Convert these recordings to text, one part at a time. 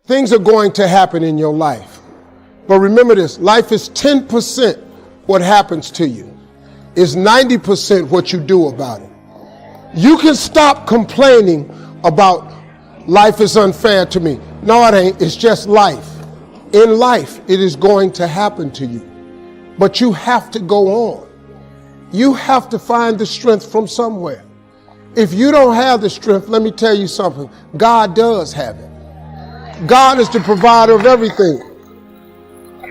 Things are going to happen in your life. But remember this, life is 10% what happens to you. It's 90% what you do about it. You can stop complaining about life is unfair to me. No, it ain't. It's just life. In life, it is going to happen to you. But you have to go on. You have to find the strength from somewhere. If you don't have the strength, let me tell you something. God does have it. God is the provider of everything.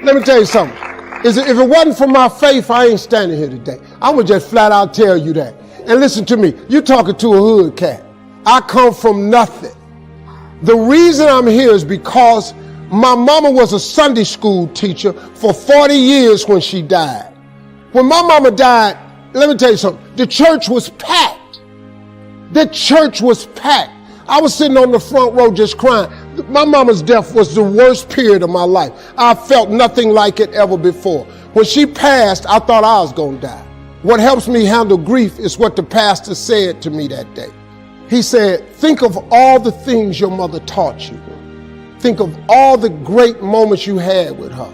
Let me tell you something. If it wasn't for my faith, I ain't standing here today. I would just flat out tell you that. And listen to me. You're talking to a hood cat. I come from nothing. The reason I'm here is because my mama was a Sunday school teacher for 40 years when she died. When my mama died, let me tell you something. The church was packed. The church was packed. I was sitting on the front row just crying. My mama's death was the worst period of my life. I felt nothing like it ever before. When she passed, I thought I was going to die. What helps me handle grief is what the pastor said to me that day. He said, think of all the things your mother taught you. Think of all the great moments you had with her.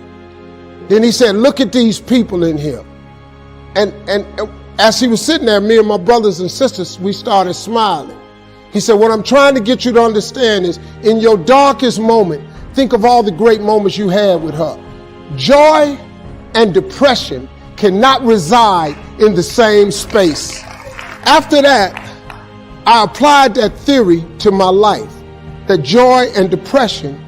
Then he said, look at these people in here. And as he was sitting there, me and my brothers and sisters, we started smiling. He said, what I'm trying to get you to understand is, in your darkest moment, think of all the great moments you had with her. Joy and depression cannot reside in the same space. After that, I applied that theory to my life, that joy and depression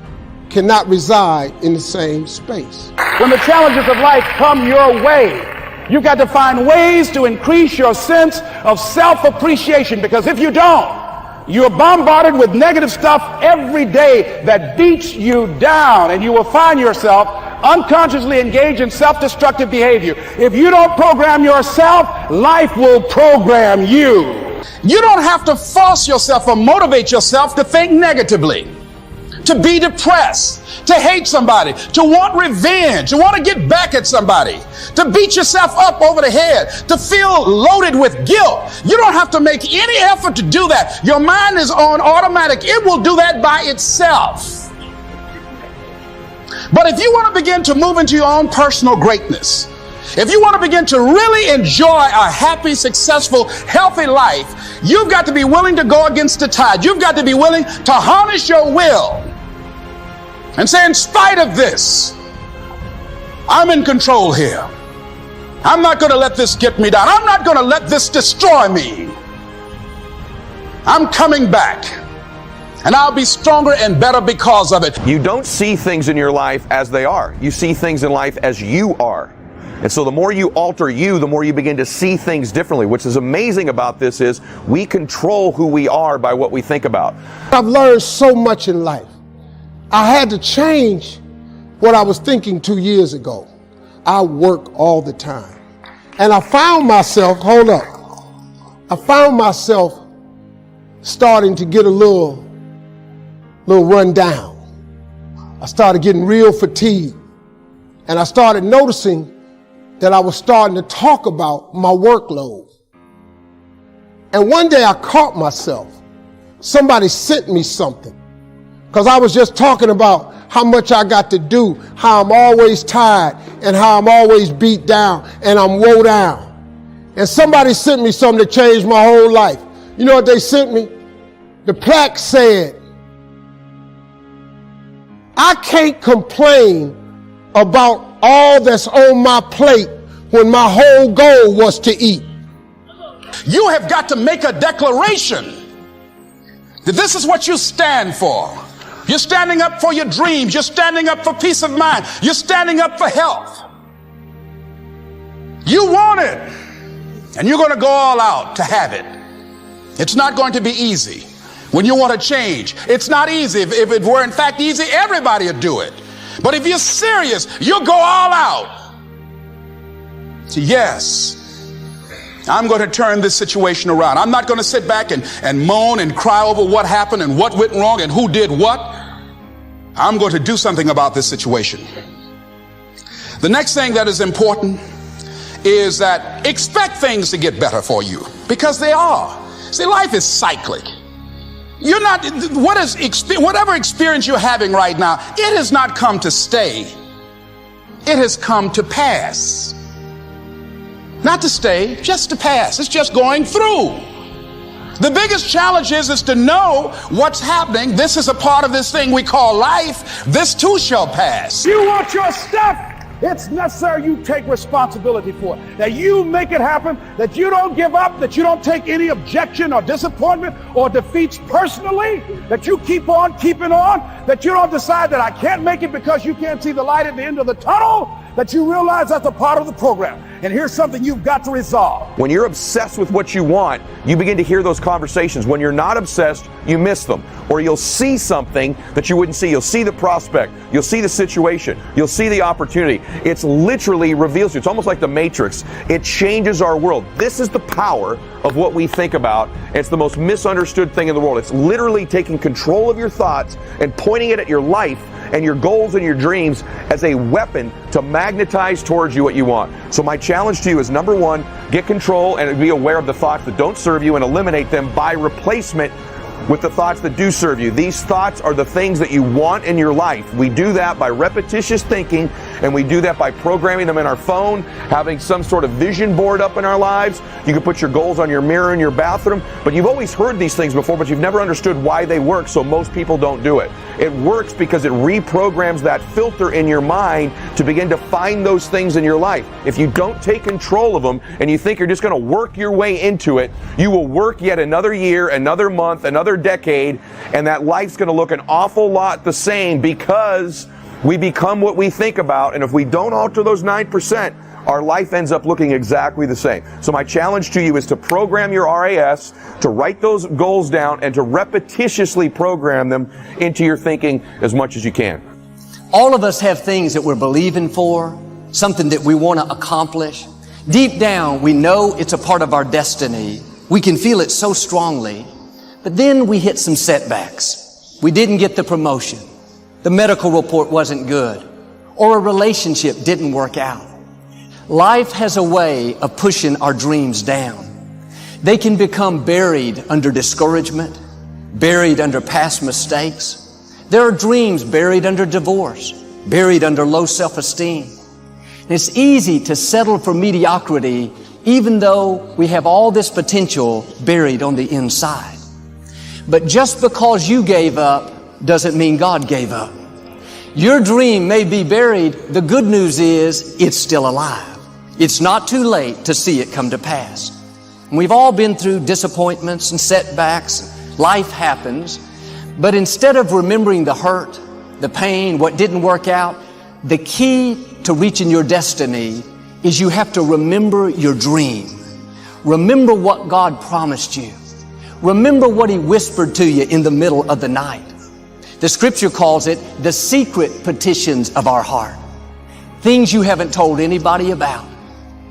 cannot reside in the same space. When the challenges of life come your way, you've got to find ways to increase your sense of self-appreciation, because if you don't, you're bombarded with negative stuff every day that beats you down, and you will find yourself unconsciously engaged in self-destructive behavior. If you don't program yourself, life will program you. You don't have to force yourself or motivate yourself to think negatively, to be depressed, to hate somebody, to want revenge, to want to get back at somebody, to beat yourself up over the head, to feel loaded with guilt. You don't have to make any effort to do that. Your mind is on automatic. It will do that by itself. But if you want to begin to move into your own personal greatness, if you want to begin to really enjoy a happy, successful, healthy life, you've got to be willing to go against the tide. You've got to be willing to harness your will and say, in spite of this, I'm in control here. I'm not going to let this get me down. I'm not going to let this destroy me. I'm coming back, and I'll be stronger and better because of it. You don't see things in your life as they are. You see things in life as you are. And so the more you alter you, the more you begin to see things differently. Which is amazing about this is we control who we are by what we think about. I've learned so much in life. I had to change what I was thinking 2 years ago. I work all the time. And I found myself, I found myself starting to get a little run down. I started getting real fatigued. And I started noticing that I was starting to talk about my workload. And one day I caught myself. Somebody sent me something. Because I was just talking about how much I got to do, how I'm always tired, and how I'm always beat down, and I'm woe down. And somebody sent me something that changed my whole life. You know what they sent me? The plaque said, I can't complain about all that's on my plate when my whole goal was to eat. You have got to make a declaration that this is what you stand for. You're standing up for your dreams. You're standing up for peace of mind. You're standing up for health. You want it, and you're going to go all out to have it. It's not going to be easy. When you want to change, it's not easy. If it were in fact easy, everybody would do it. But if you're serious, you'll go all out. So yes, I'm going to turn this situation around. I'm not going to sit back and moan and cry over what happened and what went wrong and who did what. I'm going to do something about this situation. The next thing that is important is that expect things to get better for you, because they are. See, life is cyclic. You're not, whatever experience you're having right now, it has not come to stay. It has come to pass. Not to stay, just to pass. It's just going through. The biggest challenge is to know what's happening. This is a part of this thing we call life. This too shall pass. You want your stuff? It's necessary you take responsibility for it. That you make it happen, that you don't give up, that you don't take any objection or disappointment or defeats personally, that you keep on keeping on, that you don't decide that I can't make it because you can't see the light at the end of the tunnel, that you realize that's a part of the program. And here's something you've got to resolve. When you're obsessed with what you want, you begin to hear those conversations. When you're not obsessed, you miss them. Or you'll see something that you wouldn't see. You'll see the prospect. You'll see the situation. You'll see the opportunity. It's literally reveals you. It's almost like the Matrix. It changes our world. This is the power of what we think about. It's the most misunderstood thing in the world. It's literally taking control of your thoughts and pointing it at your life and your goals and your dreams as a weapon to magnetize towards you what you want. So my challenge to you is, number one, get control and be aware of the thoughts that don't serve you and eliminate them by replacement with the thoughts that do serve you. These thoughts are the things that you want in your life. We do that by repetitious thinking, and we do that by programming them in our phone, having some sort of vision board up in our lives. You can put your goals on your mirror in your bathroom, but you've always heard these things before, but you've never understood why they work, so most people don't do it. It works because it reprograms that filter in your mind to begin to find those things in your life. If you don't take control of them and you think you're just going to work your way into it, you will work yet another year, another month, another decade, and that life's going to look an awful lot the same because we become what we think about. And if we don't alter those 9%, our life ends up looking exactly the same. So my challenge to you is to program your RAS, to write those goals down, and to repetitiously program them into your thinking as much as you can. All of us have things that we're believing for, something that we want to accomplish. Deep down, we know it's a part of our destiny. We can feel it so strongly. But then we hit some setbacks. We didn't get the promotion. The medical report wasn't good. Or a relationship didn't work out. Life has a way of pushing our dreams down. They can become buried under discouragement, buried under past mistakes. There are dreams buried under divorce, buried under low self-esteem. And it's easy to settle for mediocrity even though we have all this potential buried on the inside. But just because you gave up doesn't mean God gave up. Your dream may be buried. The good news is it's still alive. It's not too late to see it come to pass. And we've all been through disappointments and setbacks. Life happens. But instead of remembering the hurt, the pain, what didn't work out, the key to reaching your destiny is you have to remember your dream. Remember what God promised you. Remember what He whispered to you in the middle of the night. The scripture calls it the secret petitions of our heart. Things you haven't told anybody about.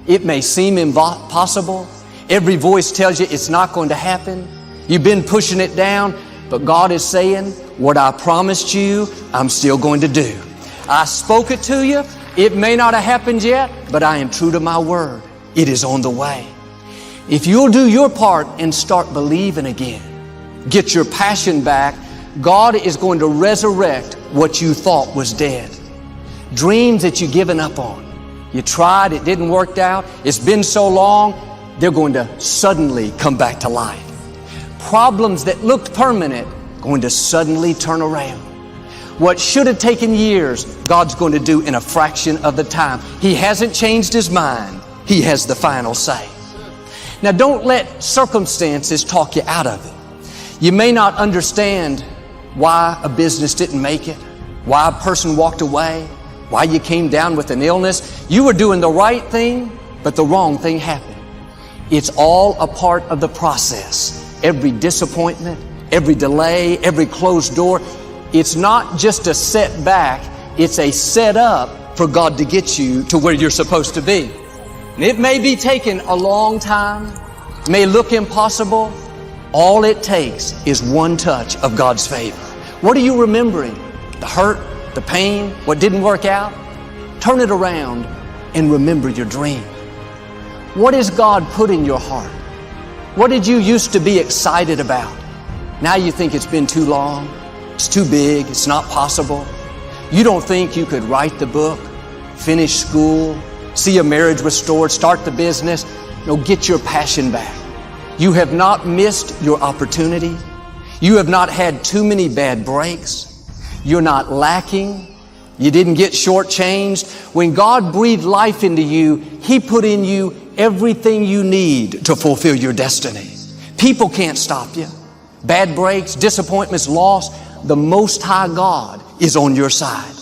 It may seem impossible. Every voice tells you it's not going to happen. You've been pushing it down, but God is saying, what I promised you, I'm still going to do. I spoke it to you. It may not have happened yet, but I am true to my word. It is on the way. If you'll do your part and start believing again, get your passion back, God is going to resurrect what you thought was dead. Dreams that you've given up on. You tried, it didn't work out. It's been so long, they're going to suddenly come back to life. Problems that looked permanent, going to suddenly turn around. What should have taken years, God's going to do in a fraction of the time. He hasn't changed His mind. He has the final say. Now, don't let circumstances talk you out of it. You may not understand why a business didn't make it, why a person walked away, why you came down with an illness. You were doing the right thing, but the wrong thing happened. It's all a part of the process. Every disappointment, every delay, every closed door, it's not just a setback, it's a setup for God to get you to where you're supposed to be. And it may be taking a long time, may look impossible. All it takes is one touch of God's favor. What are you remembering? The hurt, the pain, what didn't work out? Turn it around and remember your dream. What has God put in your heart? What did you used to be excited about? Now you think it's been too long, it's too big, it's not possible. You don't think you could write the book, finish school, see a marriage restored, start the business, get your passion back. You have not missed your opportunity. You have not had too many bad breaks. You're not lacking. You didn't get shortchanged. When God breathed life into you, He put in you everything you need to fulfill your destiny. People can't stop you. Bad breaks, disappointments, loss, the Most High God is on your side.